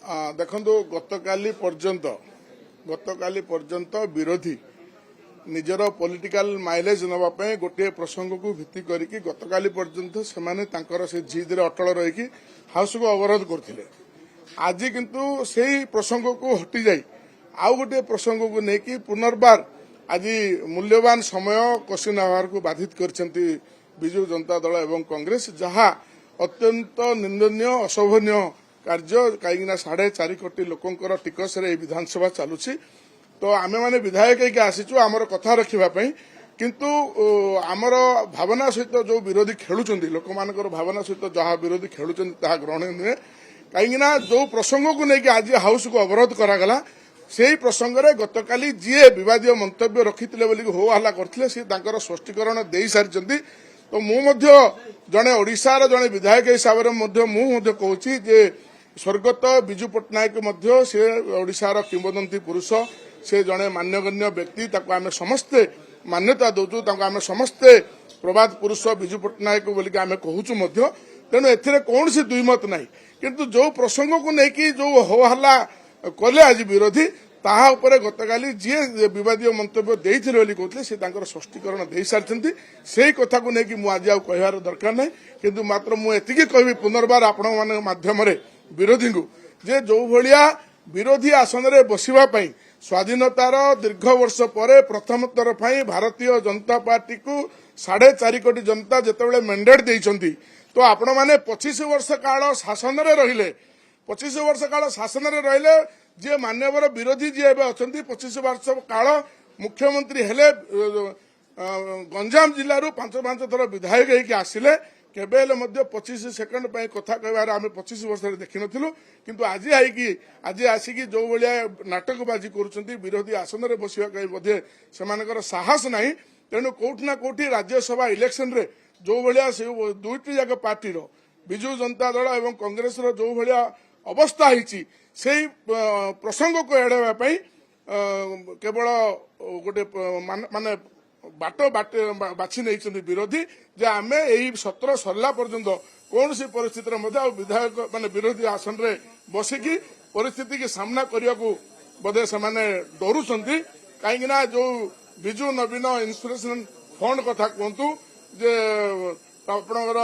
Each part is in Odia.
ଦେଖନ୍ତୁ ଗତକାଲି ପର୍ଯ୍ୟନ୍ତ ବିରୋଧୀ ନିଜର ପଲିଟିକାଲ ମାଇଲେଜ ନେବା ପାଇଁ ଗୋଟିଏ ପ୍ରସଙ୍ଗକୁ ଭିତ୍ତି କରିକି ଗତକାଲି ପର୍ଯ୍ୟନ୍ତ ସେମାନେ ତାଙ୍କର ସେ ଜିଦରେ ଅଟଳ ରହିକି ହାଉସକୁ ଅବରୋଧ କରୁଥିଲେ। ଆଜି କିନ୍ତୁ ସେହି ପ୍ରସଙ୍ଗକୁ ହଟିଯାଇ ଆଉ ଗୋଟିଏ ପ୍ରସଙ୍ଗକୁ ନେଇକି ପୁନର୍ବାର ଆଜି ମୂଲ୍ୟବାନ ସମୟ କ୍ୱେଶ୍ଚିନ୍ ଆୱାରକୁ ବାଧିତ କରିଛନ୍ତି ବିଜୁ ଜନତା ଦଳ ଏବଂ କଂଗ୍ରେସ, ଯାହା ଅତ୍ୟନ୍ତ ନିନ୍ଦନୀୟ ଅଶୋଭନୀୟ କାର୍ଯ୍ୟ। କାହିଁକିନା 4.5 କୋଟି ଲୋକଙ୍କର ଟିକସରେ ଏହି ବିଧାନସଭା ଚାଲୁଛି। ତ ଆମେମାନେ ବିଧାୟକ ହେଇକି ଆସିଛୁ ଆମର କଥା ରଖିବା ପାଇଁ, କିନ୍ତୁ ଆମର ଭାବନା ସହିତ ଯେଉଁ ବିରୋଧୀ ଖେଳୁଛନ୍ତି, ଲୋକମାନଙ୍କର ଭାବନା ସହିତ ଯାହା ବିରୋଧୀ ଖେଳୁଛନ୍ତି ତାହା ଗ୍ରହଣୀୟ ନୁହେଁ। କାହିଁକିନା ଯେଉଁ ପ୍ରସଙ୍ଗକୁ ନେଇକି ଆଜି ହାଉସକୁ ଅବରୋଧ କରାଗଲା, ସେହି ପ୍ରସଙ୍ଗରେ ଗତକାଲି ଯିଏ ବିବାଦୀୟ ମନ୍ତବ୍ୟ ରଖିଥିଲେ ବୋଲି ହୋ ହଲ୍ଲା କରିଥିଲେ ସେ ତାଙ୍କର ସ୍ପଷ୍ଟୀକରଣ ଦେଇସାରିଛନ୍ତି। ତ ମୁଁ ମଧ୍ୟ ଜଣେ ଓଡ଼ିଶାର ଜଣେ ବିଧାୟକ ହିସାବରେ ମୁଁ କହୁଛି ଯେ ସ୍ୱର୍ଗତ ବିଜୁ ପଟ୍ଟନାୟକ ମଧ୍ୟ ସେ ଓଡ଼ିଶାର କିମ୍ବଦନ୍ତୀ ପୁରୁଷ, ସେ ଜଣେ ମାନ୍ୟଗଣ୍ୟ ବ୍ୟକ୍ତି, ତାକୁ ଆମେ ସମସ୍ତେ ମାନ୍ୟତା ଦେଉଛୁ, ତାଙ୍କୁ ଆମେ ସମସ୍ତେ ପ୍ରବାଦ ପୁରୁଷ ବିଜୁ ପଟ୍ଟନାୟକ ବୋଲିକି ଆମେ କହୁଛୁ ମଧ୍ୟ। ତେଣୁ ଏଥିରେ କୌଣସି ଦ୍ୱିମତ ନାହିଁ। କିନ୍ତୁ ଯେଉଁ ପ୍ରସଙ୍ଗକୁ ନେଇକି ଯେଉଁ ହୋ ହଲ୍ଲା କଲେ ଆଜି ବିରୋଧୀ, ତାହା ଉପରେ ଗତକାଲି ଯିଏ ବିବାଦୀୟ ମନ୍ତବ୍ୟ ଦେଇଥିଲେ ବୋଲି କହୁଥିଲେ ସେ ତାଙ୍କର ସ୍ପଷ୍ଟୀକରଣ ଦେଇସାରିଛନ୍ତି। ସେହି କଥାକୁ ନେଇକି ମୁଁ ଆଜି ଆଉ କହିବାର ଦରକାର ନାହିଁ। କିନ୍ତୁ ମାତ୍ର ମୁଁ ଏତିକି କହିବି ପୁନର୍ବାର ଆପଣମାନଙ୍କ ମାଧ୍ୟମରେ ବିରୋଧୀଙ୍କୁ ଯେ ଯେଉଁ ଭଳିଆ ବିରୋଧୀ ଆସନରେ ବସିବା ପାଇଁ ସ୍ୱାଧୀନତାର ଦୀର୍ଘ ବର୍ଷ ପରେ ପ୍ରଥମ ଥର ପାଇଁ ଭାରତୀୟ ଜନତା ପାର୍ଟିକୁ 4.5 କୋଟି ଜନତା ଯେତେବେଳେ ମ୍ୟାଣ୍ଡେଟ୍ ଦେଇଛନ୍ତି, ତ ଆପଣମାନେ 25 ବର୍ଷ କାଳ ଶାସନରେ ରହିଲେ। 25 ବର୍ଷ କାଳ ଶାସନରେ ରହିଲେ, ଯିଏ ମାନ୍ୟବର ବିରୋଧୀ ଯିଏ ଏବେ ଅଛନ୍ତି 25 ବର୍ଷ କାଳ ମୁଖ୍ୟମନ୍ତ୍ରୀ ହେଲେ, ଗଞ୍ଜାମ ଜିଲ୍ଲାରୁ 5 ଥର ବିଧାୟକ ହେଇକି ଆସିଲେ। କେବେ ହେଲେ ମଧ୍ୟ 25 ସେକେଣ୍ଡ ପାଇଁ କଥା କହିବାର ଆମେ 25 ବର୍ଷରେ ଦେଖିନଥିଲୁ। କିନ୍ତୁ ଆଜି ଆସିକି ଯେଉଁ ଭଳିଆ ନାଟକବାଜି କରୁଛନ୍ତି, ବିରୋଧୀ ଆସନରେ ବସିବା ପାଇଁ ବୋଧେ ସେମାନଙ୍କର ସାହସ ନାହିଁ। ତେଣୁ କୋଉଠି ନା କୋଉଠି ରାଜ୍ୟସଭା ଇଲେକ୍ସନରେ ଯେଉଁ ଭଳିଆ ସେ ଦୁଇଟି ଯାକ ପାର୍ଟିର ବିଜୁ ଜନତା ଦଳ ଏବଂ କଂଗ୍ରେସର ଯେଉଁ ଭଳିଆ ଅବସ୍ଥା ହେଇଛି, ସେହି ପ୍ରସଙ୍ଗକୁ ଏଡ଼ାଇବା ପାଇଁ କେବଳ ଗୋଟେ ମାନେ ବାଟ ବାଛି ନେଇଛନ୍ତି ବିରୋଧୀ ଯେ ଆମେ ଏହି ସତ୍ର ସରିଲା ପର୍ଯ୍ୟନ୍ତ କୌଣସି ପରିସ୍ଥିତିରେ ମଧ୍ୟ ଆଉ ବିଧାୟକ ମାନେ ବିରୋଧୀ ଆସନରେ ବସିକି ପରିସ୍ଥିତିକି ସାମ୍ନା କରିବାକୁ ବୋଧେ ସେମାନେ ଡରୁଛନ୍ତି। କାହିଁକିନା ଯେଉଁ ବିଜୁ ନବୀନ ଇନ୍ସୁରେନ୍ସ ଫଣ୍ଡ କଥା କୁହନ୍ତୁ, ଯେ ଆପଣଙ୍କର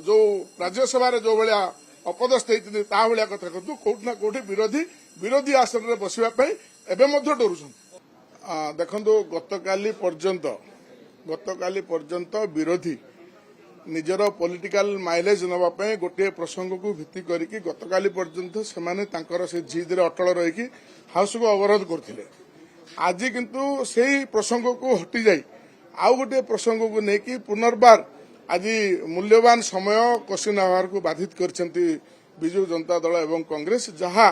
ଯେଉଁ ରାଜ୍ୟସଭାରେ ଯେଉଁ ଭଳିଆ ଅପଦସ୍ଥ ହେଇଛନ୍ତି ତା ଭଳିଆ କଥା କୁହନ୍ତୁ, କୋଉଠି ନା କୋଉଠି ବିରୋଧୀ ଆସନରେ ବସିବା ପାଇଁ ଏବେ ମଧ୍ୟ ଡରୁଛନ୍ତି। ଦେଖନ୍ତୁ ଗତକାଲି ପର୍ଯ୍ୟନ୍ତ ବିରୋଧୀ ନିଜର ପଲିଟିକାଲ ମାଇଲେଜ ନେବା ପାଇଁ ଗୋଟିଏ ପ୍ରସଙ୍ଗକୁ ଭିତ୍ତି କରିକି ଗତକାଲି ପର୍ଯ୍ୟନ୍ତ ସେମାନେ ତାଙ୍କର ସେ ଜିଦରେ ଅଟଳ ରହିକି ହାଉସକୁ ଅବରୋଧ କରୁଥିଲେ। ଆଜି କିନ୍ତୁ ସେହି ପ୍ରସଙ୍ଗକୁ ହଟିଯାଇ ଆଉ ଗୋଟିଏ ପ୍ରସଙ୍ଗକୁ ନେଇକି ପୁନର୍ବାର ଆଜି ମୂଲ୍ୟବାନ ସମୟ କ୍ୱେଶ୍ଚିନ୍ ଆୱାରକୁ ବାଧିତ କରିଛନ୍ତି ବିଜୁ ଜନତା ଦଳ ଏବଂ କଂଗ୍ରେସ, ଯାହା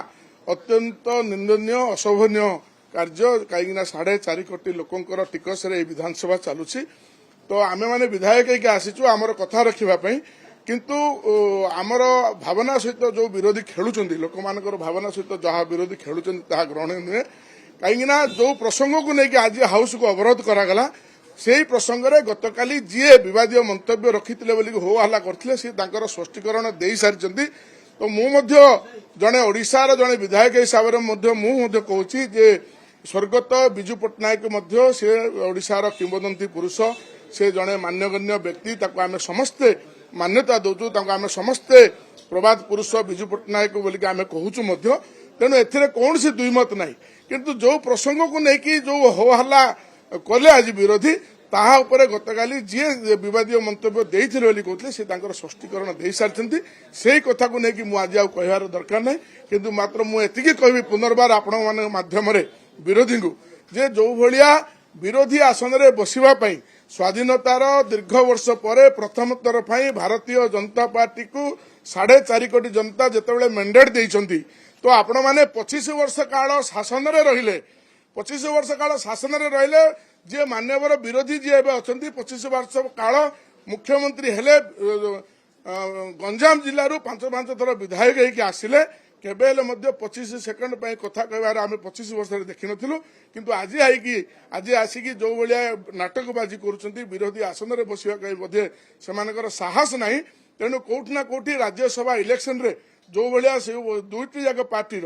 ଅତ୍ୟନ୍ତ ନିନ୍ଦନୀୟ ଅଶୋଭନୀୟ କାର୍ଯ୍ୟ। କାହିଁକିନା 4.5 କୋଟି ଲୋକଙ୍କର ଟିକସରେ ଏହି ବିଧାନସଭା ଚାଲୁଛି। ତ ଆମେମାନେ ବିଧାୟକ ହେଇକି ଆସିଛୁ ଆମର କଥା ରଖିବା ପାଇଁ, କିନ୍ତୁ ଆମର ଭାବନା ସହିତ ଯେଉଁ ବିରୋଧୀ ଖେଳୁଛନ୍ତି, ଲୋକମାନଙ୍କର ଭାବନା ସହିତ ଯାହା ବିରୋଧୀ ଖେଳୁଛନ୍ତି ତାହା ଗ୍ରହଣୀୟ ନୁହେଁ। କାହିଁକିନା ଯେଉଁ ପ୍ରସଙ୍ଗକୁ ନେଇକି ଆଜି ହାଉସକୁ ଅବରୋଧ କରାଗଲା, ସେହି ପ୍ରସଙ୍ଗରେ ଗତକାଲି ଯିଏ ବିବାଦୀୟ ମନ୍ତବ୍ୟ ରଖିଥିଲେ ବୋଲି ହୋ ହଲ୍ଲା କରିଥିଲେ ସେ ତାଙ୍କର ସ୍ପଷ୍ଟୀକରଣ ଦେଇସାରିଛନ୍ତି। ତ ମୁଁ ମଧ୍ୟ ଜଣେ ଓଡ଼ିଶାର ଜଣେ ବିଧାୟକ ହିସାବରେ ମୁଁ କହୁଛି ଯେ ସ୍ୱର୍ଗତ ବିଜୁ ପଟ୍ଟନାୟକ ମଧ୍ୟ ସେ ଓଡ଼ିଶାର କିମ୍ବଦନ୍ତୀ ପୁରୁଷ, ସେ ଜଣେ ମାନ୍ୟଗଣ୍ୟ ବ୍ୟକ୍ତି, ତାକୁ ଆମେ ସମସ୍ତେ ମାନ୍ୟତା ଦେଉଛୁ, ତାଙ୍କୁ ଆମେ ସମସ୍ତେ ପ୍ରବାଦ ପୁରୁଷ ବିଜୁ ପଟ୍ଟନାୟକ ବୋଲିକି ଆମେ କହୁଛୁ ମଧ୍ୟ। ତେଣୁ ଏଥିରେ କୌଣସି ଦ୍ୱିମତ ନାହିଁ। କିନ୍ତୁ ଯେଉଁ ପ୍ରସଙ୍ଗକୁ ନେଇକି ଯେଉଁ ହୋ ହଲ୍ଲା କଲେ ଆଜି ବିରୋଧୀ, ତାହା ଉପରେ ଗତକାଲି ଯିଏ ବିବାଦୀୟ ମନ୍ତବ୍ୟ ଦେଇଥିଲେ ବୋଲି କହୁଥିଲେ ସେ ତାଙ୍କର ସ୍ପଷ୍ଟୀକରଣ ଦେଇସାରିଛନ୍ତି। ସେହି କଥାକୁ ନେଇକି ମୁଁ ଆଜି ଆଉ କହିବାର ଦରକାର ନାହିଁ। କିନ୍ତୁ ମାତ୍ର ମୁଁ ଏତିକି କହିବି ପୁନର୍ବାର ଆପଣମାନଙ୍କ ମାଧ୍ୟମରେ ବିରୋଧୀଙ୍କୁ ଯେ ଯେଉଁ ଭଳିଆ ବିରୋଧୀ ଆସନରେ ବସିବା ପାଇଁ ସ୍ୱାଧୀନତାର ଦୀର୍ଘ ବର୍ଷ ପରେ ପ୍ରଥମ ଥର ପାଇଁ ଭାରତୀୟ ଜନତା ପାର୍ଟିକୁ 4.5 କୋଟି ଜନତା ଯେତେବେଳେ ମ୍ୟାଣ୍ଡେଟ୍ ଦେଇଛନ୍ତି, ତ ଆପଣମାନେ 25 ବର୍ଷ କାଳ ଶାସନରେ ରହିଲେ। 25 ବର୍ଷ କାଳ ଶାସନରେ ରହିଲେ, ଯିଏ ମାନ୍ୟବର ବିରୋଧୀ ଯିଏ ଏବେ ଅଛନ୍ତି 25 ବର୍ଷ କାଳ ମୁଖ୍ୟମନ୍ତ୍ରୀ ହେଲେ, ଗଞ୍ଜାମ ଜିଲ୍ଲାରୁ 5 ଥର ବିଧାୟକ ହେଇକି ଆସିଲେ। କେବେ ହେଲେ ମଧ୍ୟ 25 ସେକେଣ୍ଡ ପାଇଁ କଥା କହିବାର ଆମେ 25 ବର୍ଷରେ ଦେଖିନଥିଲୁ। କିନ୍ତୁ ଆଜି ଆସିକି ଯେଉଁ ଭଳିଆ ନାଟକବାଜି କରୁଛନ୍ତି, ବିରୋଧୀ ଆସନରେ ବସିବା ପାଇଁ ବୋଧେ ସେମାନଙ୍କର ସାହସ ନାହିଁ। ତେଣୁ କୋଉଠି ନା କୋଉଠି ରାଜ୍ୟସଭା ଇଲେକ୍ସନରେ जो भाया से दुईटी जाक पार्टी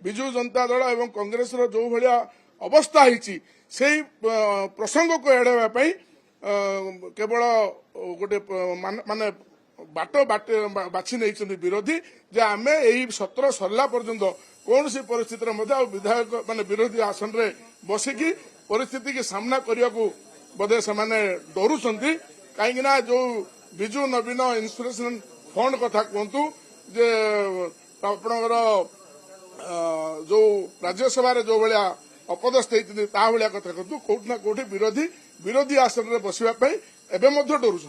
विजु जनता दल और कांग्रेस जो भाया अवस्था होती से प्रसंग को एड़ाई केवल गोटे माने बाट बाछि नहीं विरोधी जे आम यही सत्र सरला पर्यंत कौन सी परिस्थिति विधायक माने विरोधी आसन रे बसिकी परिस्थिति की सामना करने को बोधे से डरुंच कहीं जो विजु नवीन इंस्पिरेशन फंड कथा कहतु जे आपणकर जो राज्यसभा जो भाया अपदस्थ होती भाया कथा कहतु कौटना कौटी विरोधी आसन में बसवाई एवं डरुंच।